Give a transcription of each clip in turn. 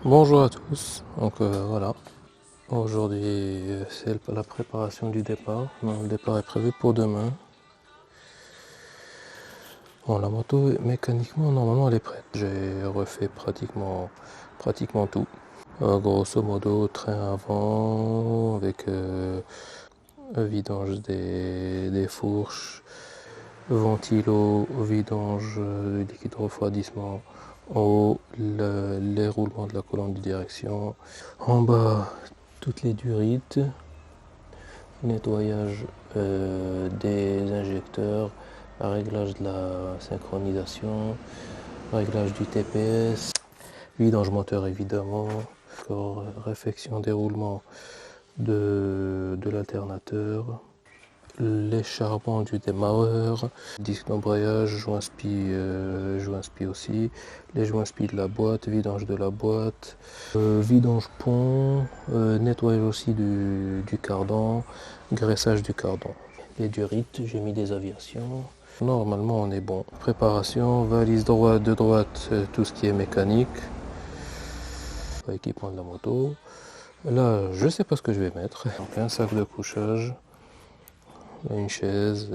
Bonjour à tous, voilà, aujourd'hui c'est la préparation du départ. Le départ est prévu pour demain. Bon, la moto mécaniquement normalement elle est prête. J'ai refait pratiquement tout. Grosso modo train avant avec vidange des fourches, ventilo, vidange du liquide refroidissement. En haut, les roulements de la colonne de direction. En bas, toutes les durites. Nettoyage des injecteurs, réglage de la synchronisation, réglage du TPS, vidange moteur évidemment, réfection des roulements de l'alternateur, les charbons du démarreur, disque d'embrayage, joint spi aussi, les joints spi de la boîte, vidange de la boîte, vidange pont, nettoyage aussi du cardan, graissage du cardan. Les durites, j'ai mis des aviations. Normalement on est bon. Préparation, valise droite, de droite, tout ce qui est mécanique, équipement de la moto. Là, je sais pas ce que je vais mettre. Donc, un sac de couchage, une chaise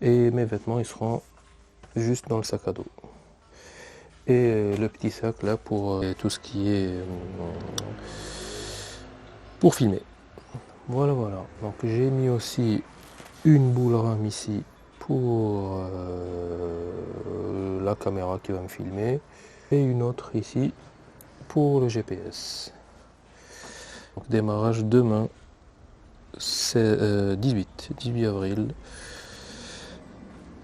et mes vêtements ils seront juste dans le sac à dos. Et le petit sac là pour tout ce qui est pour filmer. Voilà. Donc j'ai mis aussi une boule RAM ici pour la caméra qui va me filmer et une autre ici pour le GPS. Donc démarrage demain, c'est 18 avril.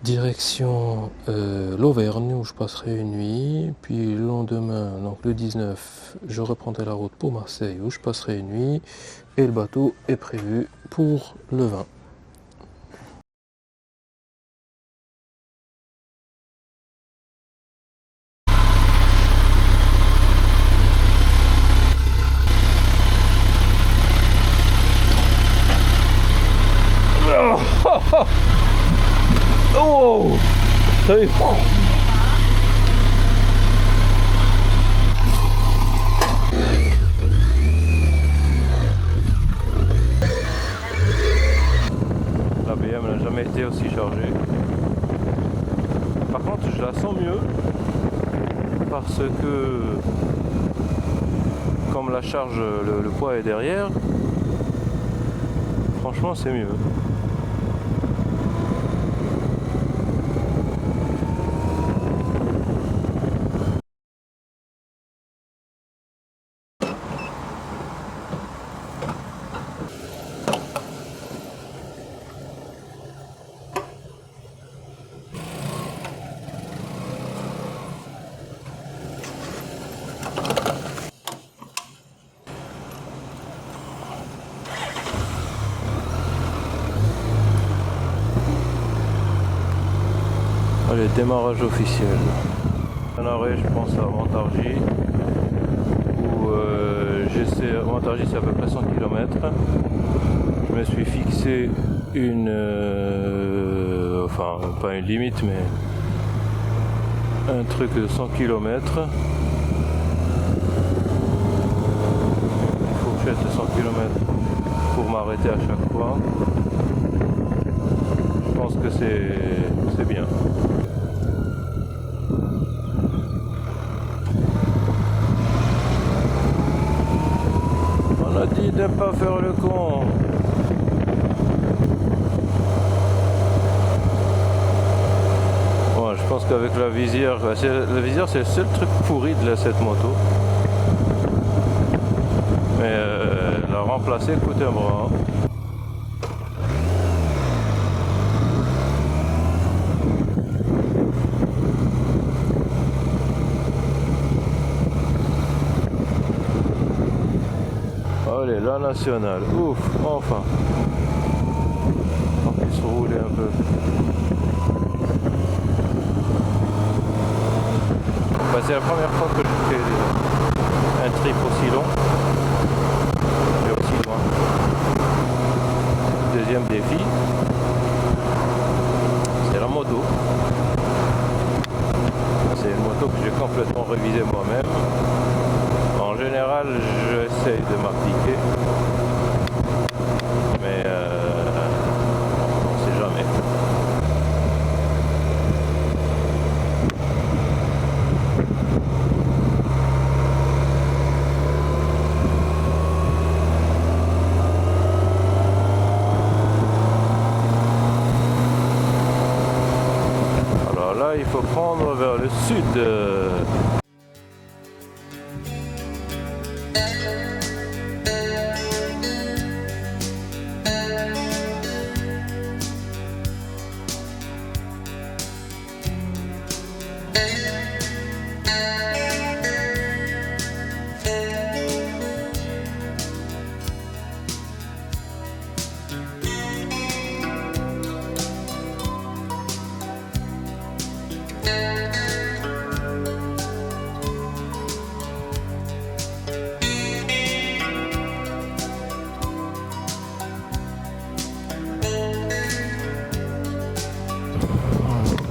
Direction l'Auvergne où je passerai une nuit, puis le lendemain, donc le 19, je reprendrai la route pour Marseille où je passerai une nuit, et le bateau est prévu pour le 20. Oh, salut. La BM n'a jamais été aussi chargée. Par contre, je la sens mieux parce que comme la charge, le poids est derrière, franchement c'est mieux. Allez, démarrage officiel. Un arrêt, je pense à Montargis, où Montargis c'est à peu près 100 km. Je me suis fixé enfin pas une limite, mais un truc de 100 km. Une fourchette de 100 km pour m'arrêter à chaque fois. Je pense que c'est bien. On a dit de ne pas faire le con. Bon, je pense qu'avec la visière c'est le seul truc pourri de cette moto. Mais la remplacer coûte un bras. Allez, la nationale, ouf, enfin. On peut se rouler un peu. Bah, c'est la première fois que je fais un trip aussi long et aussi loin. Deuxième défi, c'est la moto. C'est une moto que j'ai complètement révisée moi-même. En général, Alors là, il faut prendre vers le sud.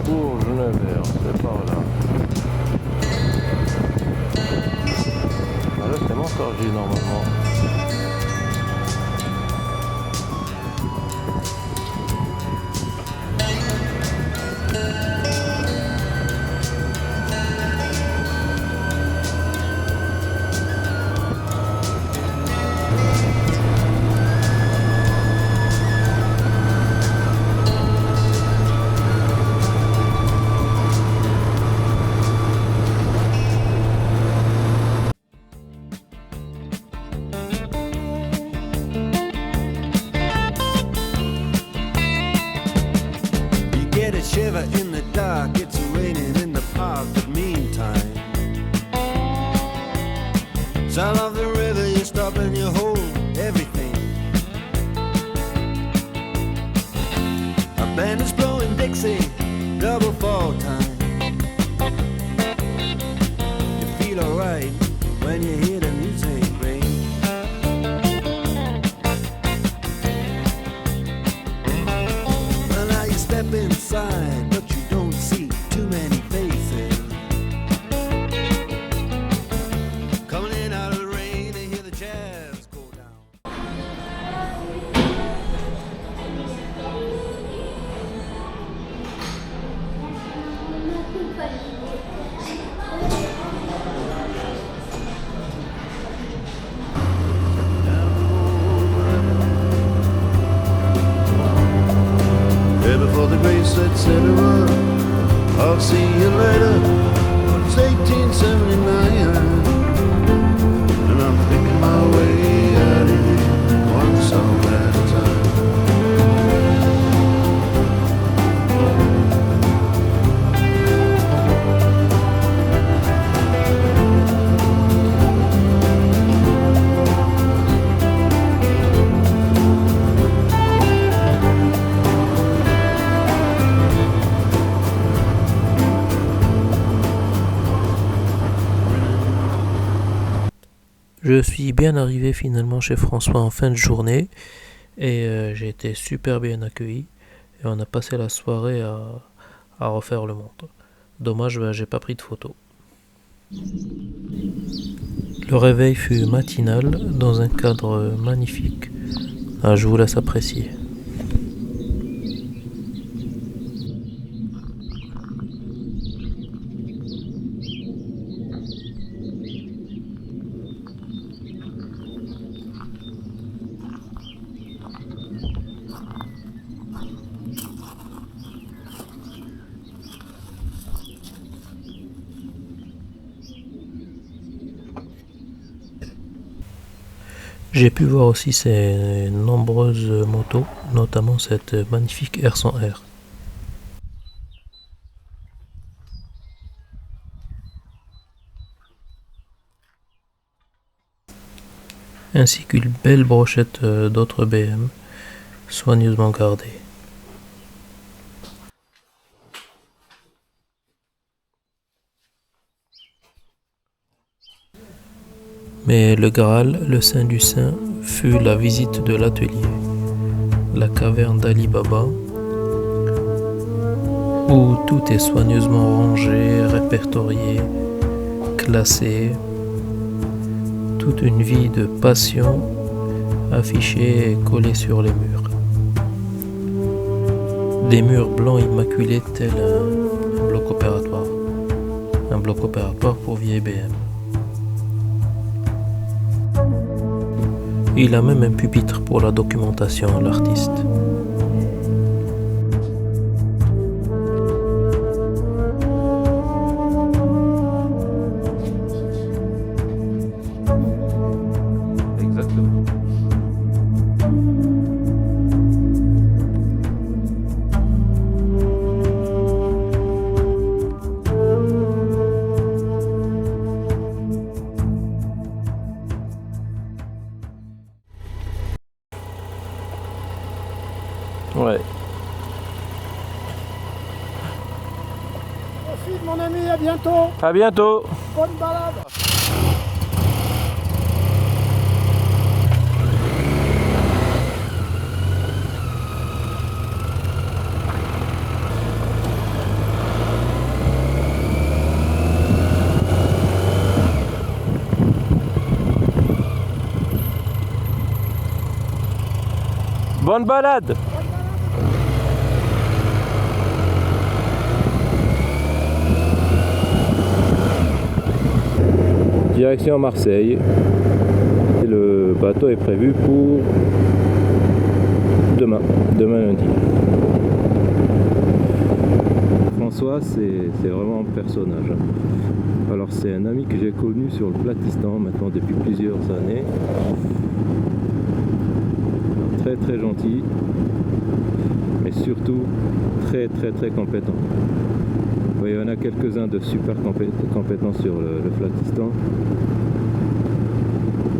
Pour Genève, c'est par là. Ah là, c'est Montargis normalement. Shiver in the dark, it's raining in the park, but meantime, sound of the river, you stop and you hold everything. A band is blowing Dixie, double fall time. You feel alright when you hear the music ring. Well, now you step inside, but you don't see too many faces. Coming in out of the rain, they hear the jazz go down. Yeah, before the great etc. I'll see you later. It's 1879, and I'm picking my way out of here, one song at a time. Je suis bien arrivé finalement chez François en fin de journée et j'ai été super bien accueilli et on a passé la soirée à refaire le monde. Dommage, j'ai pas pris de photos. Le réveil fut matinal dans un cadre magnifique. Ah, je vous laisse apprécier. J'ai pu voir aussi ces nombreuses motos, notamment cette magnifique R100R. Ainsi qu'une belle brochette d'autres BM, soigneusement gardée. Mais le Graal, le Saint du Saint, fut la visite de l'atelier, la caverne d'Ali Baba, où tout est soigneusement rangé, répertorié, classé, toute une vie de passion affichée et collée sur les murs. Des murs blancs immaculés tels un bloc opératoire pour vieille BM. Il a même un pupitre pour la documentation, l'artiste. David, mon ami, à bientôt. À bientôt. Bonne balade. Bonne balade. Direction Marseille. Et le bateau est prévu pour demain lundi. François, c'est vraiment un personnage. Alors c'est un ami que j'ai connu sur le Platistan maintenant depuis plusieurs années. Très très gentil, mais surtout très compétent. Oui, il y en a quelques-uns de super compétents sur le Platistan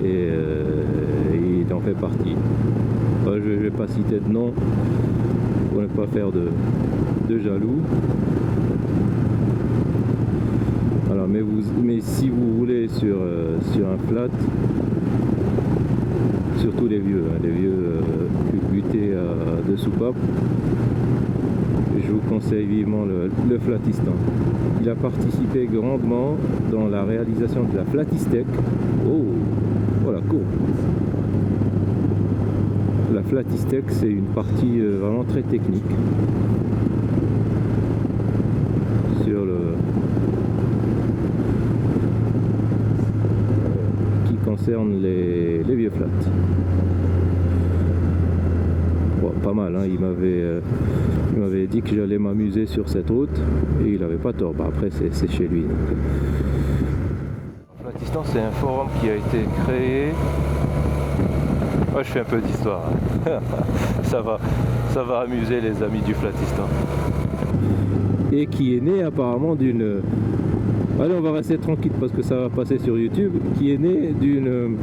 et il en fait partie. Je ne vais pas citer de nom pour ne pas faire de jaloux. Alors, mais si vous voulez sur un flat, surtout les vieux butés de soupape, je vous conseille vivement le Flatistan. Il a participé grandement dans la réalisation de la Flatistec. Oh, voilà, cool. La Flatistec, c'est une partie vraiment très technique sur qui concerne les vieux flats. Bon, pas mal, hein. Il m'avait dit que j'allais m'amuser sur cette route et il n'avait pas tort. Bah, après c'est chez lui. Flatistan, c'est un forum qui a été créé. Ouais, je fais un peu d'histoire. Hein. ça va amuser les amis du Flatistan. Et qui est né apparemment d'une... Allez, on va rester tranquille parce que ça va passer sur YouTube. Qui est né d'une...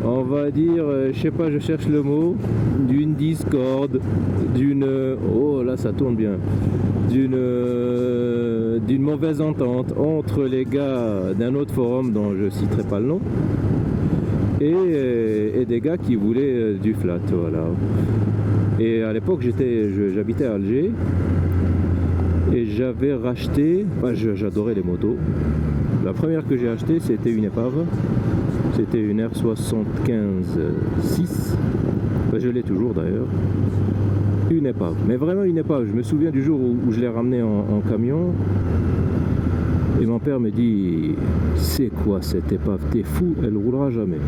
On va dire, je sais pas, je cherche le mot, d'une discorde, d'une... Oh là, ça tourne bien. D'une mauvaise entente entre les gars d'un autre forum dont je citerai pas le nom et des gars qui voulaient du flat, voilà. Et à l'époque, j'habitais à Alger et j'avais racheté, j'adorais les motos. La première que j'ai achetée, c'était une épave. C'était une R75-6, je l'ai toujours d'ailleurs, une épave, mais vraiment une épave. Je me souviens du jour où je l'ai ramenée en camion, et mon père me dit, c'est quoi cette épave, t'es fou, elle roulera jamais.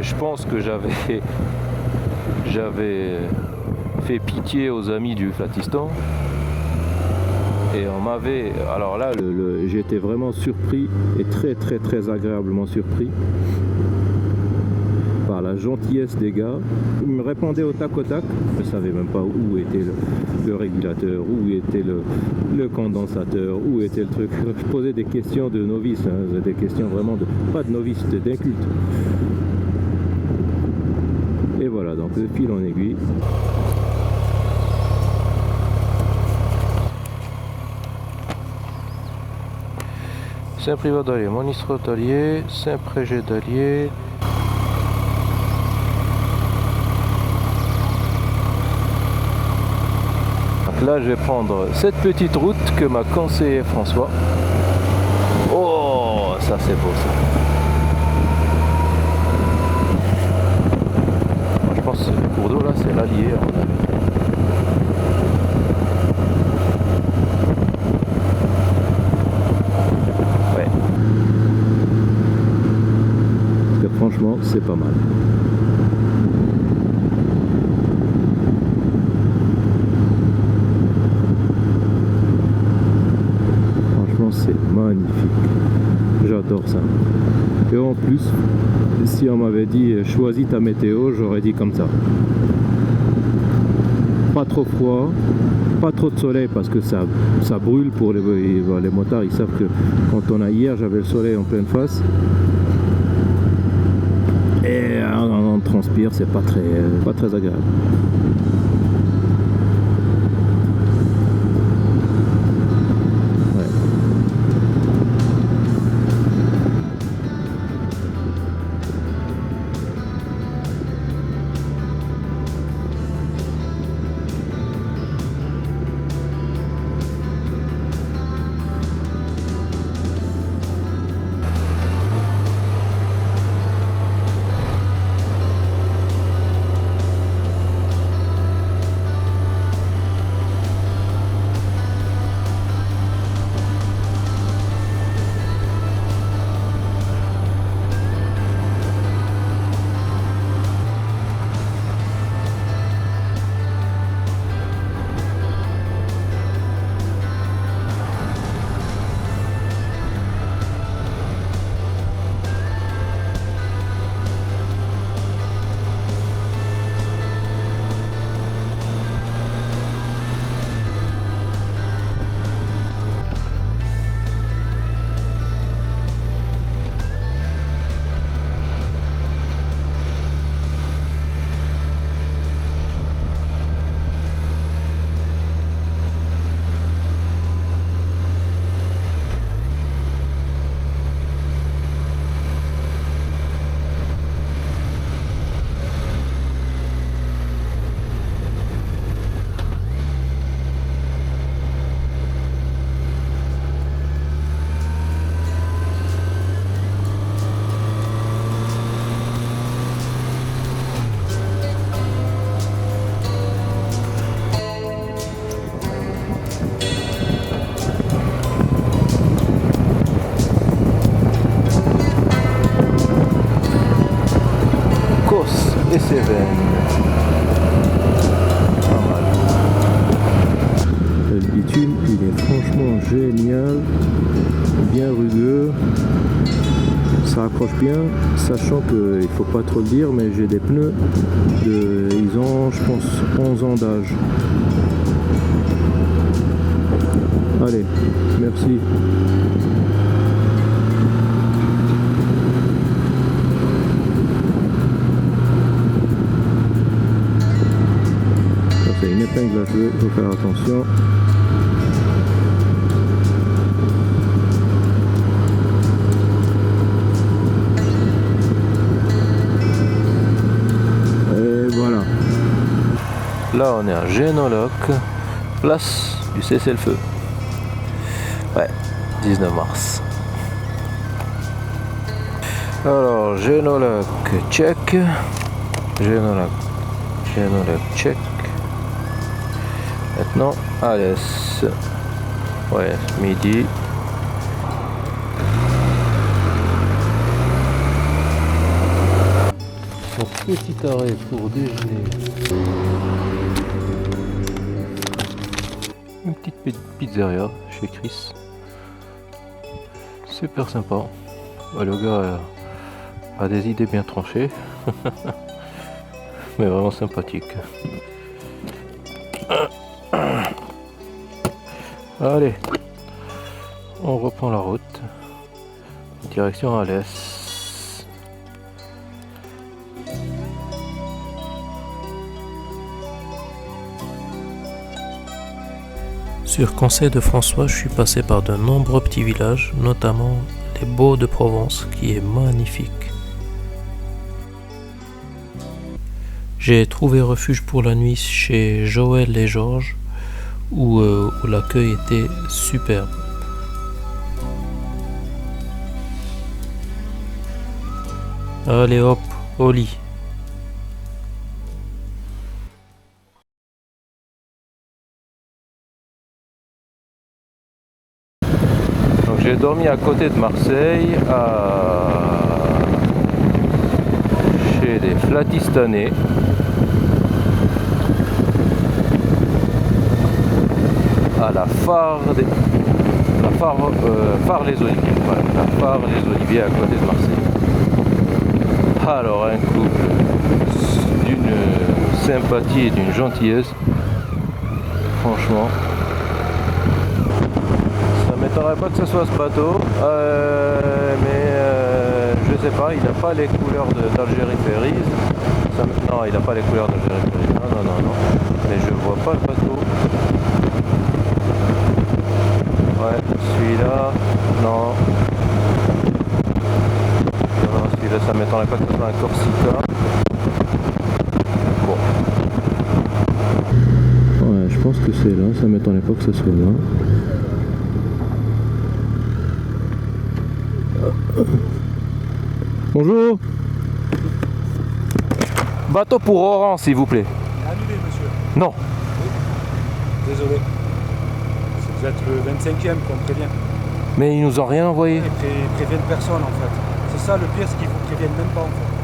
Je pense que j'avais fait pitié aux amis du Flatistan. Et on m'avait... Alors là, j'ai été vraiment surpris et très agréablement surpris par la gentillesse des gars. Ils me répondaient au tac. Je ne savais même pas où était le régulateur, où était le condensateur, où était le truc. Je posais des questions de novice, hein, des questions vraiment pas de novice, d'inculte. Et voilà, donc de fil en aiguille. Saint-Privat d'Allier, Monisrot d'Allier, Saint-Prégé d'Allier. Donc là, je vais prendre cette petite route que m'a conseillé François. Oh, ça c'est beau ça. Je pense que le cours d'eau là, c'est l'Allier à mon avis. Franchement, c'est pas mal. Franchement, c'est magnifique. J'adore ça. Et en plus, si on m'avait dit choisis ta météo, j'aurais dit comme ça. Pas trop froid, pas trop de soleil parce que ça brûle pour les motards. Ils savent que quand hier, j'avais le soleil en pleine face. Et on transpire, c'est pas très agréable. génial, bien rugueux, ça accroche bien, sachant que il faut pas trop le dire, mais j'ai des pneus ils ont, je pense, 11 ans d'âge. Allez, merci. Ça c'est une épingle à feu, il faut faire attention. Là on est à Génoloc, place du cessez-le-feu. Ouais, 19 mars. Alors Génoloc, check. Génoloc, check. Maintenant, Alès. Ouais, midi. Donc petit arrêt pour déjeuner. Une petite pizzeria chez Chris. Super sympa. Le gars a des idées bien tranchées. Mais vraiment sympathique. Allez, on reprend la route. Direction Alès. Sur conseil de François, je suis passé par de nombreux petits villages, notamment les Baux de Provence, qui est magnifique. J'ai trouvé refuge pour la nuit chez Joël et Georges, où l'accueil était superbe. Allez hop, au lit. J'ai dormi à côté de Marseille, chez les Flatistanais. À la phare les Oliviers. Voilà, la phare les Oliviers à côté de Marseille. Alors un couple d'une sympathie et d'une gentillesse. Franchement. Ça m'étonnerait pas que ce soit ce bateau, mais je sais pas, il n'a pas les couleurs d'Algérie Ferries. Non, il n'a pas les couleurs d'Algérie Ferries. Non. Mais je vois pas le bateau. Ouais, celui-là, non. Non, celui-là, ça m'étonnerait pas que ce soit un Corsica. Bon. Ouais, je pense que c'est là, ça m'étonnerait pas que ce soit là. Bonjour. Bateau pour Oran, s'il vous plaît. Annulé, monsieur. Non. Oui. Désolé. Vous êtes le 25e qu'on prévient. Mais ils nous ont rien envoyé. Ils préviennent personne en fait. C'est ça le pire, c'est qu'ils vous préviennent même pas en fait.